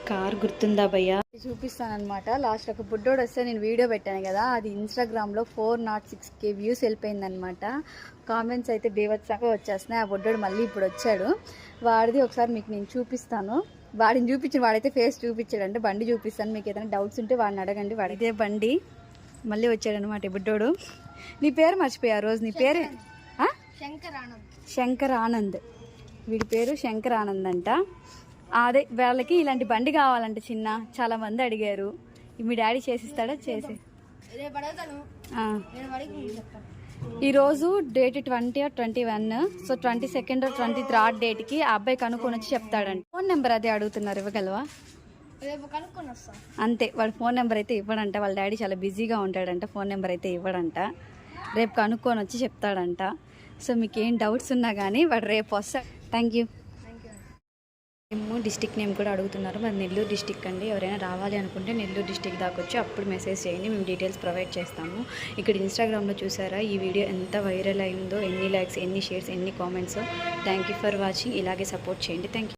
Car గుర్తుందా భయ్యా? చూపిస్తానమాట. Last ఒక బుడ్డోడు వస్తే నేను వీడియో పెట్టాను కదా, అది ఇన్స్టాగ్రామ్లో 406K వ్యూస్ వెళ్ళిపోయిందనమాట. కామెంట్స్ అయితే బీభత్సంగా వచ్చేస్తున్నాయి. ఆ బుడ్డోడు మళ్ళీ ఇప్పుడు వచ్చాడు. వాడిది ఒకసారి మీకు నేను చూపిస్తాను. వాడిని చూపించిన వాడైతే ఫేస్ చూపించాడంటే బండి చూపిస్తాను. మీకు ఏదైనా డౌట్స్ ఉంటే వాడిని అడగండి. వాడిదే బండి మళ్ళీ వచ్చాడనమాట ఈ బుడ్డోడు. నీ పేరు మర్చిపోయా రోజు. నీ పేరు శంకర్ ఆనంద్. వీడి పేరు శంకర్ ఆనంద్ అంట. అదే వాళ్ళకి ఇలాంటి బండి కావాలంటే చిన్న చాలా మంది అడిగారు. మీ డాడీ చేసిస్తాడా? చేసి ఈరోజు date 20 or 21, so 22nd or 23rd డేట్కి ఆ అబ్బాయి కనుక్కొని వచ్చి చెప్తాడంట. ఫోన్ నెంబర్ అదే అడుగుతున్నారు, ఇవ్వగలవా? అంతే. వాడు ఫోన్ నెంబర్ అయితే ఇవ్వడంట. వాళ్ళ డాడీ చాలా బిజీగా ఉంటాడంట. ఫోన్ నెంబర్ అయితే ఇవ్వడంట. రేపు కనుక్కొని వచ్చి చెప్తాడంట. సో మీకు ఏం డౌట్స్ ఉన్నా కానీ వాడు రేపు వస్తాడు. Thank you. మేము డిస్టిక్ నేమ్ కూడా అడుగుతున్నారు. మరి నెల్లూరు డిస్టిక్ అండి. ఎవరైనా రావాలి అనుకుంటే నెల్లూరు డిస్టిక్ దాకా వచ్చి అప్పుడు మెసేజ్ చేయండి, మేము డీటెయిల్స్ ప్రొవైడ్ చేస్తాము. ఇక్కడ ఇన్స్టాగ్రామ్లో చూసారా ఈ వీడియో ఎంత వైరల్ అయిందో, ఎన్ని లైక్స్, ఎన్ని షేర్స్, ఎన్ని comments. Thank you for watching. ఇలాగే సపోర్ట్ చేయండి. Thank you.